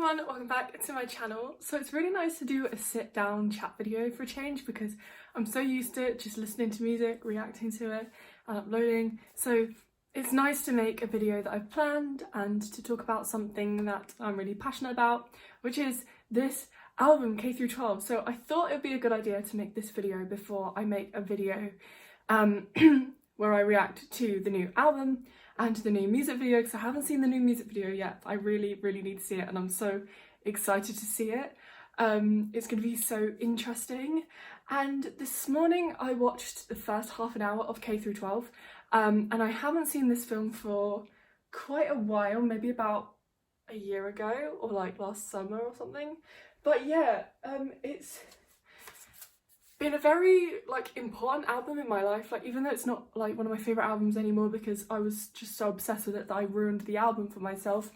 everyone, welcome back to my channel. So it's really nice to do a sit down chat video for a change because I'm so used to just listening to music, reacting to it and uploading. So it's nice to make a video that I've planned and to talk about something that I'm really passionate about, which is this album K-12. So I thought it would be a good idea to make this video before I make a video where I react to the new album and to the new music video, because I haven't seen the new music video yet. I really need to see it and I'm so excited to see it. It's going to be so interesting. And this morning I watched the first half an hour of K-12 and I haven't seen this film for quite a while, maybe about a year ago or like last summer or something. But yeah, it's been a very like important album in my life, like even though it's not like one of my favorite albums anymore because I was just so obsessed with it that I ruined the album for myself.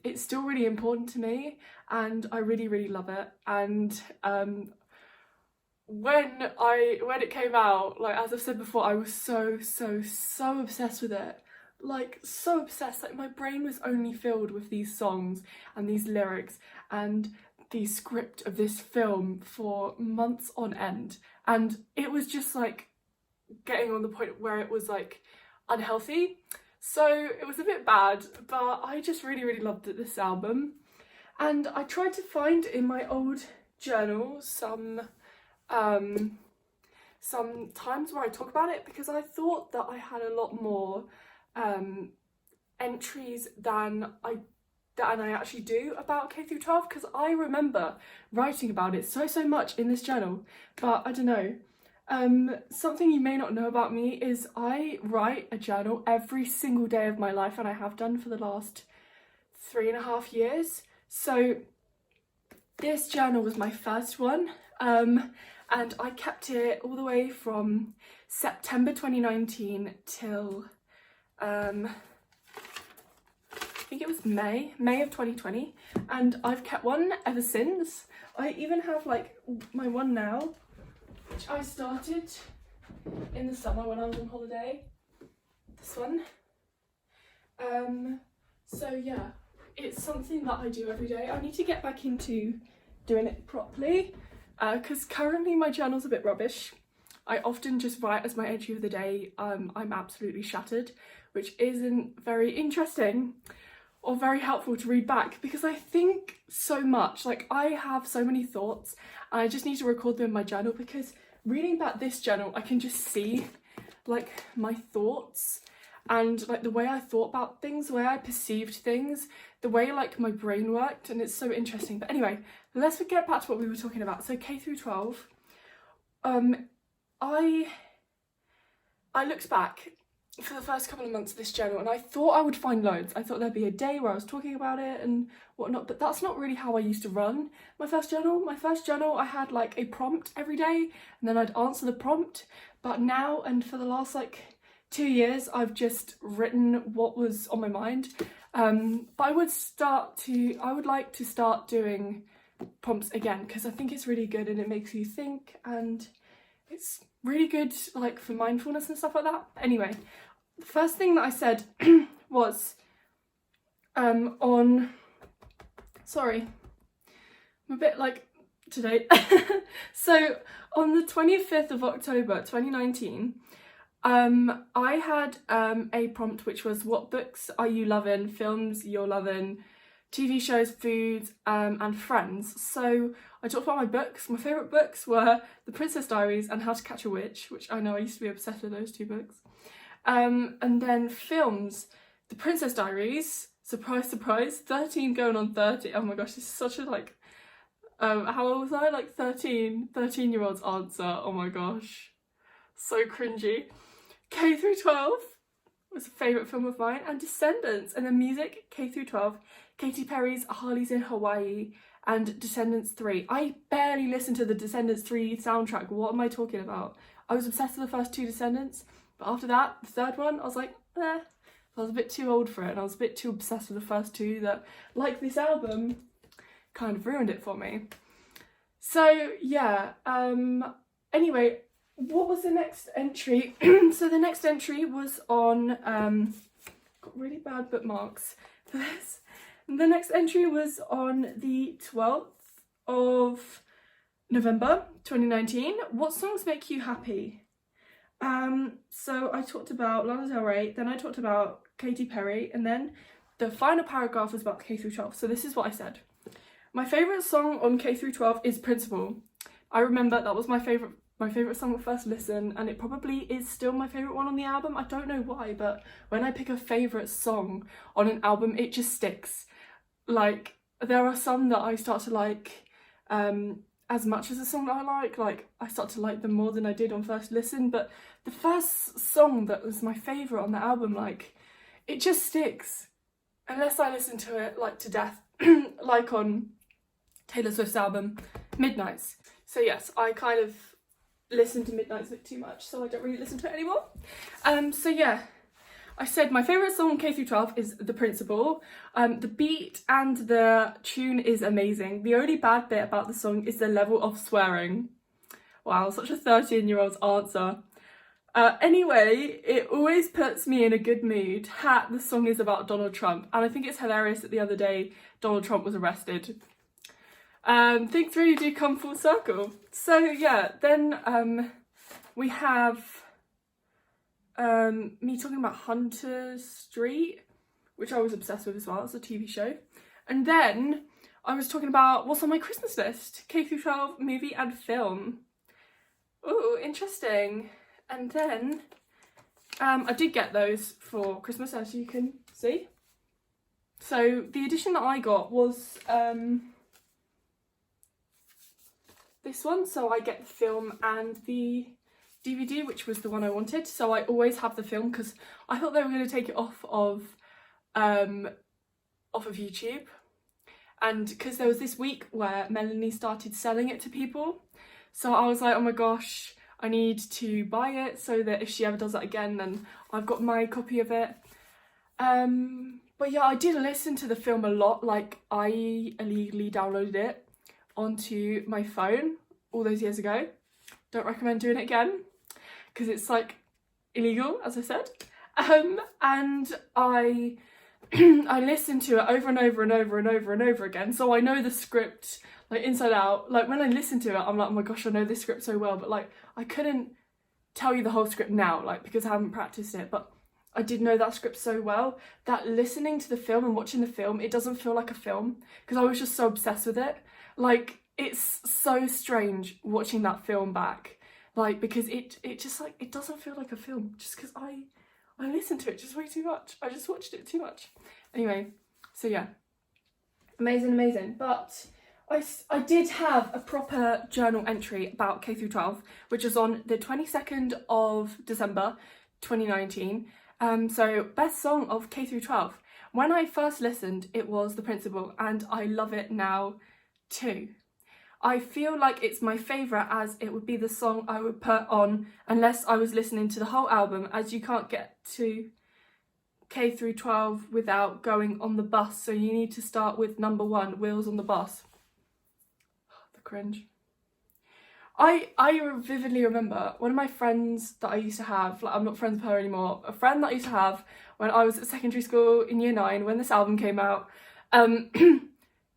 It's still really important to me and I really love it. And when it came out, like as I've said before, I was so obsessed with it, like so obsessed. Like my brain was only filled with these songs and these lyrics and the script of this film for months on end, and it was just like getting on the point where it was like unhealthy, so it was a bit bad. But I just really loved this album, and I tried to find in my old journal some times where I talk about it, because I thought that I had a lot more entries than I actually do about K-12, because I remember writing about it so much in this journal. But I don't know, something you may not know about me is I write a journal every single day of my life, and I have done for the last 3.5 years. So this journal was my first one, and I kept it all the way from September 2019 till I think it was May of 2020, and I've kept one ever since. I even have like my one now, which I started in the summer when I was on holiday. This one. So yeah, it's something that I do every day. I need to get back into doing it properly, because currently my journal's a bit rubbish. I often just write as my entry of the day, I'm absolutely shattered, which isn't very interesting or very helpful to read back, because I think so much. Like I have so many thoughts and I just need to record them in my journal, because reading back this journal I can just see like my thoughts and like the way I thought about things, the way I perceived things, the way like my brain worked, and it's so interesting. But anyway, let's get back to what we were talking about. So K-12, I looked back for the first couple of months of this journal and I thought I would find loads. I thought there'd be a day where I was talking about it and whatnot, but that's not really how I used to run my first journal. My first journal, I had like a prompt every day and then I'd answer the prompt. But now, and for the last like 2 years, I've just written what was on my mind. But I would like to start doing prompts again, because I think it's really good and it makes you think, and it's really good like for mindfulness and stuff like that. Anyway, the first thing that I said was sorry, I'm a bit like today. So on the 25th of October 2019, I had a prompt which was, what books are you loving, films you're loving, TV shows, food, and friends. So I talked about my books. My favourite books were The Princess Diaries and How to Catch a Witch, which I know I used to be obsessed with those two books. And then films, The Princess Diaries, surprise 13 going on 30. Oh my gosh, this is such a like, how old was I? Like 13-year-old's answer. Oh my gosh, so cringy. K-12 was a favourite film of mine, and Descendants. And then music, K-12, Katy Perry's Harley's in Hawaii and Descendants 3. I barely listened to the Descendants 3 soundtrack. What am I talking about? I was obsessed with the first two Descendants, but after that, the third one, I was like, I was a bit too old for it, and I was a bit too obsessed with the first two that, like this album, kind of ruined it for me. So yeah, anyway, what was the next entry? So the next entry was on, got really bad bookmarks for this. The next entry was on the 12th of November 2019. What songs make you happy? So I talked about Lana Del Rey, then I talked about Katy Perry, and then the final paragraph was about K through 12. So this is what I said. My favourite song on K through 12 is Principal. I remember that was my favourite song at first listen, and it probably is still my favourite one on the album. I don't know why, but when I pick a favourite song on an album, it just sticks. Like, there are some that I start to like as much as a song that I like I start to like them more than I did on first listen, but the first song that was my favourite on the album, like, it just sticks. Unless I listen to it, like, to death, like on Taylor Swift's album, Midnights. So yes, I kind of listen to Midnights a bit too much, so I don't really listen to it anymore. So yeah, I said my favourite song on K through 12 is The Principal. The beat and the tune is amazing. The only bad bit about the song is the level of swearing. Wow, such a 13-year-old's answer. Anyway, it always puts me in a good mood. The song is about Donald Trump, and I think it's hilarious that the other day Donald Trump was arrested. Things really do come full circle. So yeah, then we have me talking about Hunter Street, which I was obsessed with as well. It's a TV show. And then I was talking about what's on my Christmas list, K through 12 movie and film. Ooh, interesting. And then I did get those for Christmas, as you can see. So the edition that I got was this one. So I get the film and the DVD, which was the one I wanted. So I always have the film because I thought they were going to take it off of YouTube. And because there was this week where Melanie started selling it to people. So I was like, oh my gosh, I need to buy it so that if she ever does that again, then I've got my copy of it. But yeah, I did listen to the film a lot. Like, I illegally downloaded it onto my phone all those years ago. Don't recommend doing it again because it's like illegal, as I said. And I I listened to it over and over and over and over and over again, so I know the script like inside out. Like, when I listen to it, I'm like, oh my gosh, I know this script so well, but like I couldn't tell you the whole script now, like, because I haven't practiced it, but I did know that script so well that listening to the film and watching the film, it doesn't feel like a film because I was just so obsessed with it. Like, it's so strange watching that film back, like, because it just, like, it doesn't feel like a film just because I listened to it just way too much. I just watched it too much. Anyway, so yeah, amazing. But I did have a proper journal entry about K through 12, which was on the 22nd of December 2019. So best song of K through 12. When I first listened, it was The Principal, and I love it now too. I feel like it's my favourite as it would be the song I would put on unless I was listening to the whole album, as you can't get to K through 12 without going on the bus, so you need to start with number 1, Wheels on the Bus. The cringe. I vividly remember one of my friends that I used to have, like, I'm not friends with her anymore, a friend that I used to have when I was at secondary school in year 9 when this album came out.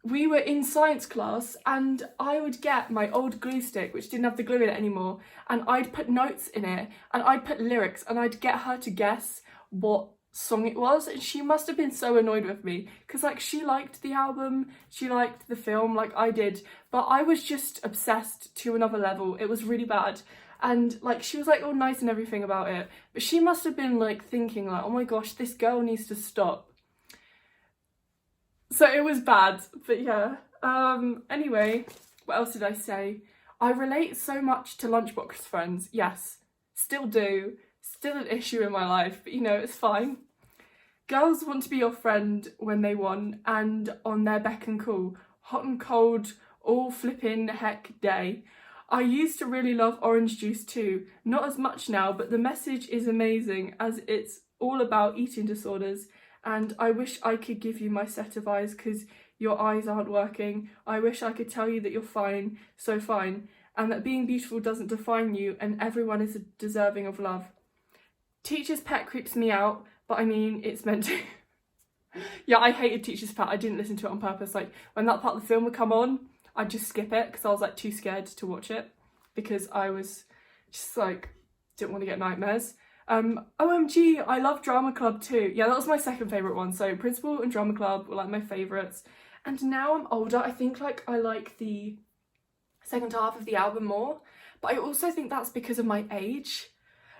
We were in science class and I would get my old glue stick, which didn't have the glue in it anymore, and I'd put notes in it and I'd put lyrics and I'd get her to guess what song it was, and she must have been so annoyed with me because, like, she liked the album, she liked the film like I did, but I was just obsessed to another level. It was really bad. And like, she was like all nice and everything about it, but she must have been like thinking like, oh my gosh, this girl needs to stop. So it was bad, but yeah. Anyway, what else did I say? I relate so much to Lunchbox friends. Yes, still do. Still an issue in my life, but you know, it's fine. Girls want to be your friend when they want and on their beck and call. Hot and cold, all flipping heck day. I used to really love Orange Juice too. Not as much now, but the message is amazing as it's all about eating disorders. And I wish I could give you my set of eyes because your eyes aren't working. I wish I could tell you that you're fine, so fine, and that being beautiful doesn't define you and everyone is deserving of love. Teacher's pet creeps me out, but I mean, it's meant to. Yeah, I hated Teacher's Pet. I didn't listen to it on purpose. Like, when that part of the film would come on, I'd just skip it because I was like too scared to watch it because I was just like, didn't want to get nightmares. OMG, I love Drama Club too. Yeah, that was my second favourite one. So Principal and Drama Club were like my favourites. And now I'm older, I think like I like the second half of the album more. But I also think that's because of my age.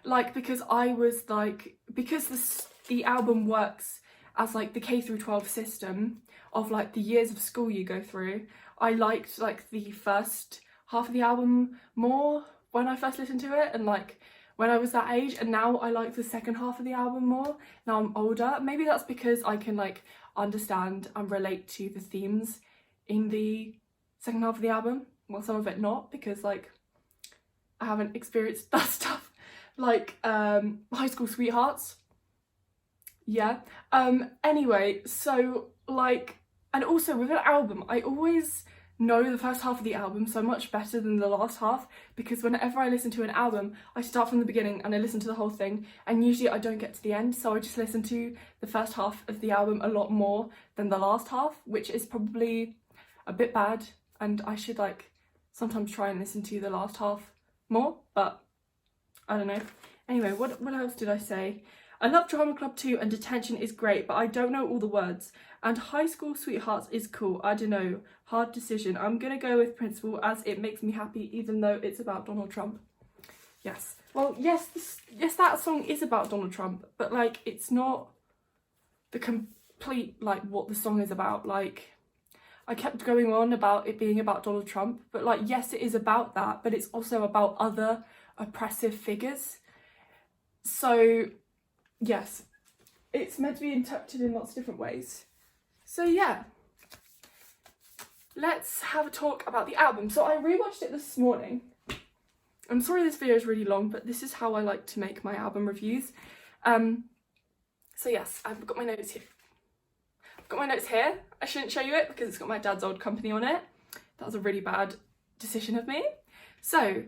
Like, because I was like, because the album works as like the K-12 system of like the years of school you go through, I liked like the first half of the album more when I first listened to it and like when I was that age, and now I like the second half of the album more. Now I'm older. Maybe that's because I can like understand and relate to the themes in the second half of the album. Well, some of it not, because like I haven't experienced that stuff. Like High School Sweethearts. Yeah. Anyway, so like, and also with an album, I always know the first half of the album so much better than the last half, because whenever I listen to an album, I start from the beginning and I listen to the whole thing, and usually I don't get to the end, so I just listen to the first half of the album a lot more than the last half, which is probably a bit bad, and I should like sometimes try and listen to the last half more, but I don't know. Anyway, what else did I say? I love Drama Club too, and Detention is great, but I don't know all the words. And High School Sweethearts is cool. I don't know. Hard decision. I'm gonna go with Principal as it makes me happy, even though it's about Donald Trump. Yes. Well, yes, yes, that song is about Donald Trump, but like, it's not the complete like what the song is about. Like, I kept going on about it being about Donald Trump, but like, yes, it is about that, but it's also about other oppressive figures. So yes, it's meant to be interpreted in lots of different ways. So yeah, let's have a talk about the album. So I rewatched it this morning. I'm sorry this video is really long, but this is how I like to make my album reviews. So yes, I've got my notes here. I shouldn't show you it because it's got my dad's old company on it. That was a really bad decision of me. So,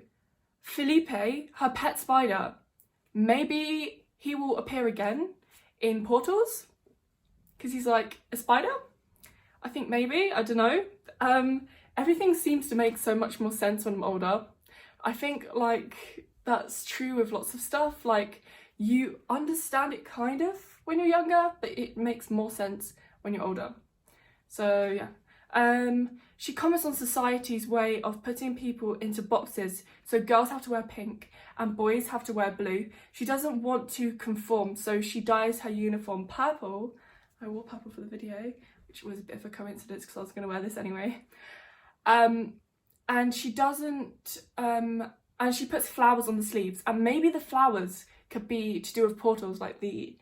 Felipe, her pet spider, maybe he will appear again in Portals because he's like a spider. I think maybe, I don't know. Everything seems to make so much more sense when I'm older. I think like that's true with lots of stuff. Like, you understand it kind of when you're younger, but it makes more sense when you're older. So yeah. She comments on society's way of putting people into boxes. So girls have to wear pink and boys have to wear blue. She doesn't want to conform, so she dyes her uniform purple. I wore purple for the video, which was a bit of a coincidence because I was going to wear this anyway. And she doesn't, and she puts flowers on the sleeves, and maybe the flowers could be to do with portals, like the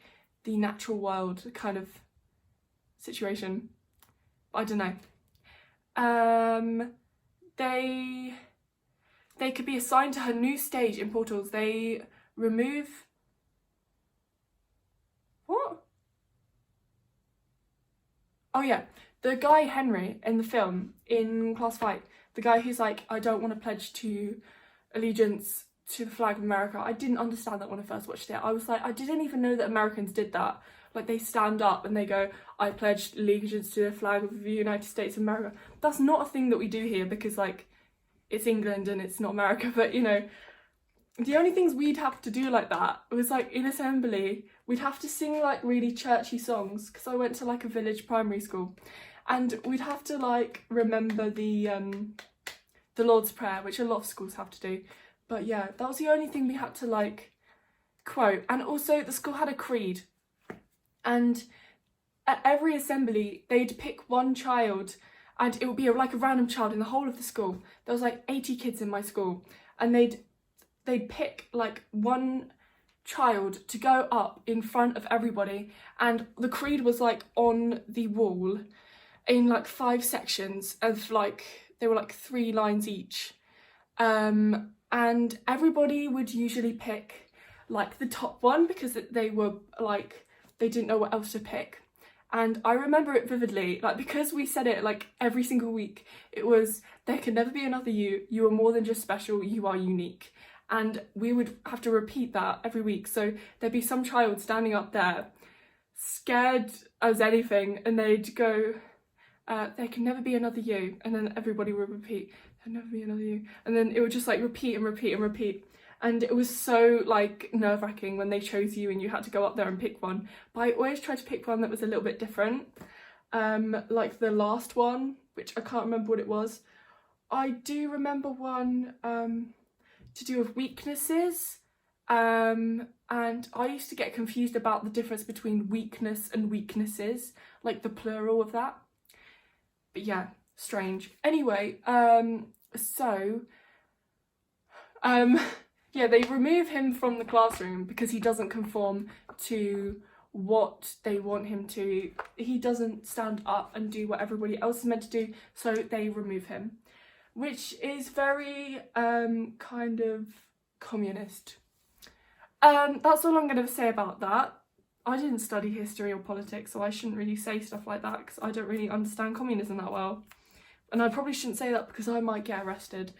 natural world kind of situation. I don't know. They could be assigned to her new stage in Portals. They remove... What? Oh yeah, the guy Henry in the film, in Class Fight, the guy who's like, I don't want to pledge to allegiance to the flag of America. I didn't understand that when I first watched it. I was like, I didn't even know that Americans did that. Like, they stand up and they go, I pledge allegiance to the flag of the United States of America. That's not a thing that we do here because, like, it's England and it's not America. But, you know, the only things we'd have to do like that was, like, in assembly, we'd have to sing, like, really churchy songs because I went to, like, a village primary school. And we'd have to, like, remember the Lord's Prayer, which a lot of schools have to do. But, yeah, that was the only thing we had to, like, quote. And also, the school had a creed. And at every assembly, they'd pick one child, and it would be like a random child in the whole of the school. There was like 80 kids in my school, and they'd pick like one child to go up in front of everybody, and the creed was like on the wall in like 5 sections of like, they were like 3 lines each. And everybody would usually pick like the top one because they were like, they didn't know what else to pick. And I remember it vividly, like, because we said it like every single week. It was, there can never be another you. You are more than just special, you are unique. And we would have to repeat that every week. So there'd be some child standing up there scared as anything, and they'd go, there can never be another you, and then everybody would repeat, there'll never be another you, and then it would just like repeat and repeat and repeat. And it was so like nerve-wracking when they chose you and you had to go up there and pick one. But I always tried to pick one that was a little bit different. Like the last one, which I can't remember what it was. I do remember one to do with weaknesses. And I used to get confused about the difference between weakness and weaknesses, like the plural of that. But yeah, strange. Anyway, yeah, they remove him from the classroom because he doesn't conform to what they want him to. He doesn't stand up and do what everybody else is meant to do, so they remove him, which is very kind of communist. That's all I'm going to say about that. I didn't study history or politics, so I shouldn't really say stuff like that because I don't really understand communism that well. And I probably shouldn't say that because I might get arrested.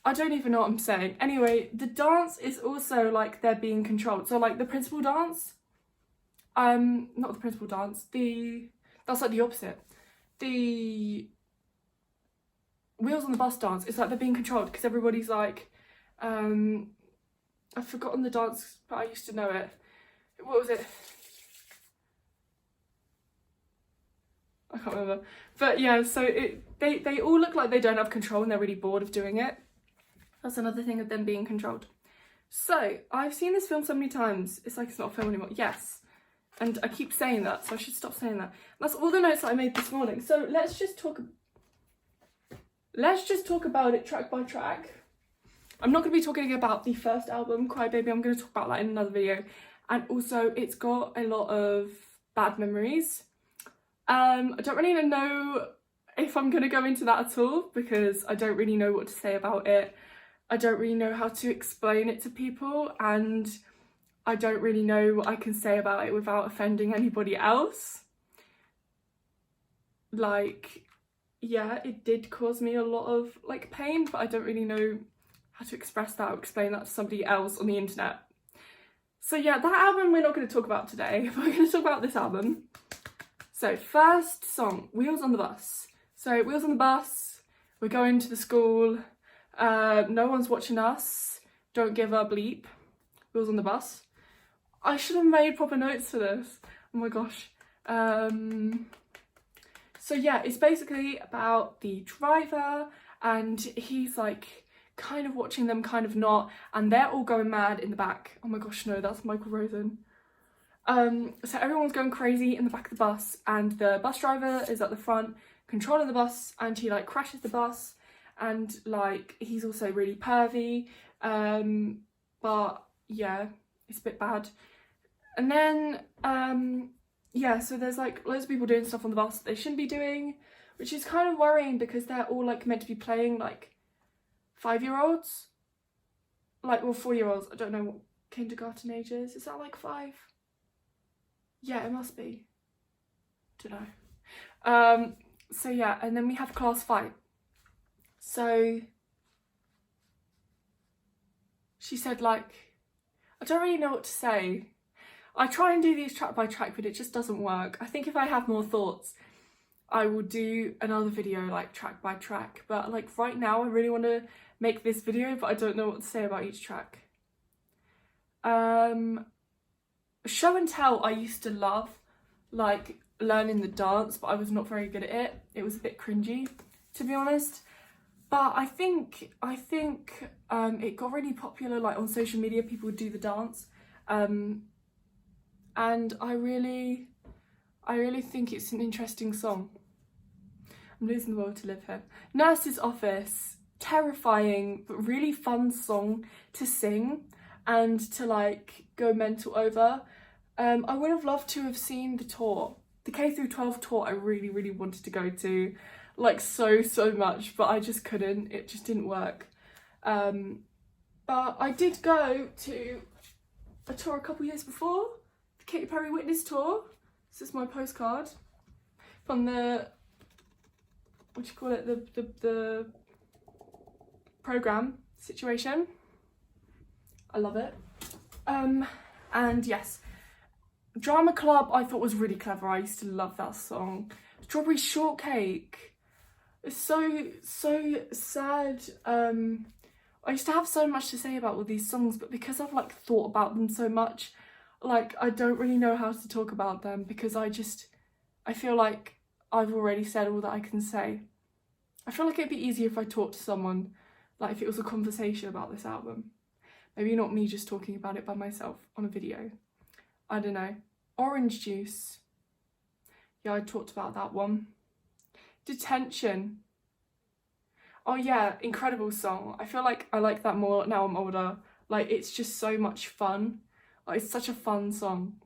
I don't even know what I'm saying. Anyway, the dance is also like they're being controlled. So like the principal dance, not the principal dance, that's like the opposite. The wheels on the bus dance, it's like they're being controlled because everybody's like, I've forgotten the dance, but I used to know it. What was it? I can't remember. But yeah, so they all look like they don't have control and they're really bored of doing it. That's another thing of them being controlled. So, I've seen this film so many times, it's like it's not a film anymore. Yes. And I keep saying that, so I should stop saying that. That's all the notes that I made this morning. So, let's just talk about it track by track. I'm not going to be talking about the first album, Crybaby. I'm going to talk about that in another video. And also, it's got a lot of bad memories. I don't really know if I'm going to go into that at all because I don't really know what to say about it. I don't really know how to explain it to people, and I don't really know what I can say about it without offending anybody else. Like, yeah, it did cause me a lot of like pain, but I don't really know how to express that or explain that to somebody else on the internet. So yeah, that album we're not going to talk about today. We're going to talk about this album. So first song, Wheels on the Bus. So Wheels on the Bus, we're going to the school. No one's watching us. Don't give a bleep. Wheels on the bus. I should have made proper notes for this. Oh my gosh. So yeah, it's basically about the driver and he's like kind of watching them, kind of not, and they're all going mad in the back. Oh my gosh, no, that's Michael Rosen. So everyone's going crazy in the back of the bus and the bus driver is at the front controlling the bus and he like crashes the bus. And like he's also really pervy, but yeah, it's a bit bad. And then yeah, so there's like loads of people doing stuff on the bus that they shouldn't be doing, which is kind of worrying because they're all like meant to be playing like 5-year-olds, like, well, 4-year-olds. I don't know what kindergarten age is that like 5? Yeah, it must be, don't know. So yeah, and then we have class fight. So she said, like, I don't really know what to say. I try and do these track by track, but it just doesn't work. I think if I have more thoughts, I will do another video like track by track. But like right now, I really want to make this video, but I don't know what to say about each track. Show and tell I used to love, like learning the dance, but I was not very good at it. It was a bit cringy, to be honest. But I think it got really popular, like on social media, people would do the dance. And I really think it's an interesting song. I'm losing the will to live here. Nurse's Office, terrifying, but really fun song to sing and to like go mental over. I would have loved to have seen the tour. The K-12 tour I really wanted to go to. Like so much, but I just couldn't. It just didn't work. But I did go to a tour a couple years before, the Katy Perry Witness tour. This is my postcard from the, what do you call it, the program situation. I love it. And yes, Drama Club I thought was really clever. I used to love that song. Strawberry Shortcake. It's so sad. I used to have so much to say about all these songs, but because I've like thought about them so much, like I don't really know how to talk about them, because I feel like I've already said all that I can say. I feel like it'd be easier if I talked to someone, like if it was a conversation about this album. Maybe not me just talking about it by myself on a video. I don't know. Orange Juice. Yeah, I talked about that one. Detention. Oh yeah, incredible song. I feel like I like that more now I'm older. Like, it's just so much fun. Like, it's such a fun song.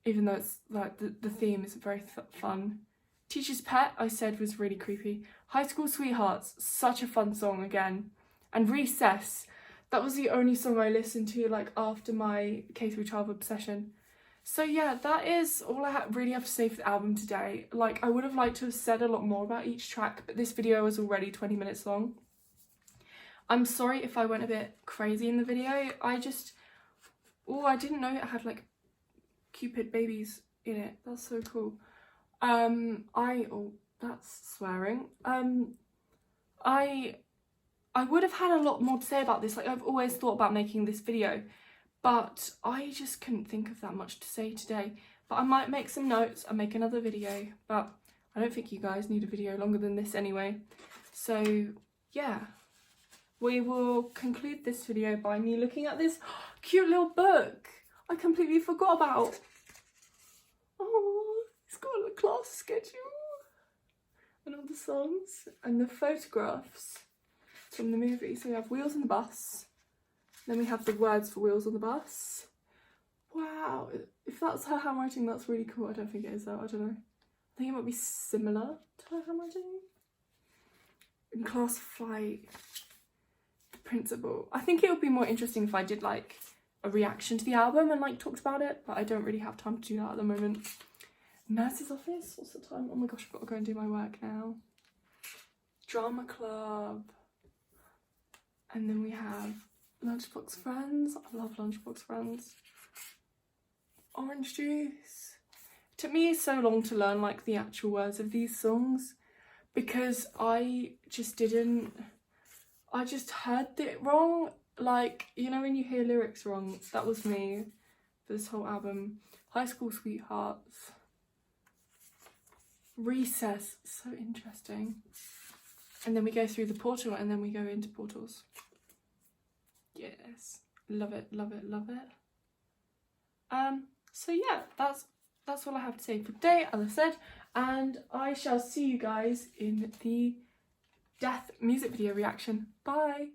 Even though it's like the theme isn't very fun. Teacher's Pet, I said, was really creepy. High School Sweethearts, such a fun song again. And Recess, that was the only song I listened to like after my K-12 obsession. So yeah, that is all I really have to say for the album today. Like, I would have liked to have said a lot more about each track, but this video is already 20 minutes long. I'm sorry if I went a bit crazy in the video. I didn't know it had like Cupid babies in it. That's so cool. That's swearing. I would have had a lot more to say about this. Like, I've always thought about making this video, but I just couldn't think of that much to say today. But I might make some notes and make another video, but I don't think you guys need a video longer than this anyway. So yeah, we will conclude this video by me looking at this cute little book I completely forgot about. Oh, it's got a class schedule and all the songs and the photographs from the movie. So we have Wheels on the Bus, then we have the words for Wheels on the Bus. Wow, if that's her handwriting, that's really cool. I don't think it is though, I don't know. I think it might be similar to her handwriting. In Class Fight, the principal. I think it would be more interesting if I did like a reaction to the album and like talked about it, but I don't really have time to do that at the moment. Nurse's Office, what's the time? Oh my gosh, I've got to go and do my work now. Drama Club. And then we have Lunchbox Friends. I love Lunchbox Friends. Orange Juice. It took me so long to learn like the actual words of these songs because I just heard it wrong. Like, you know when you hear lyrics wrong? That was me for this whole album. High School Sweethearts. Recess, so interesting. And then we go through the portal and then we go into portals. Yes, love it, love it, love it. So yeah, that's all I have to say for today, as I said, and I shall see you guys in the Death music video reaction. Bye.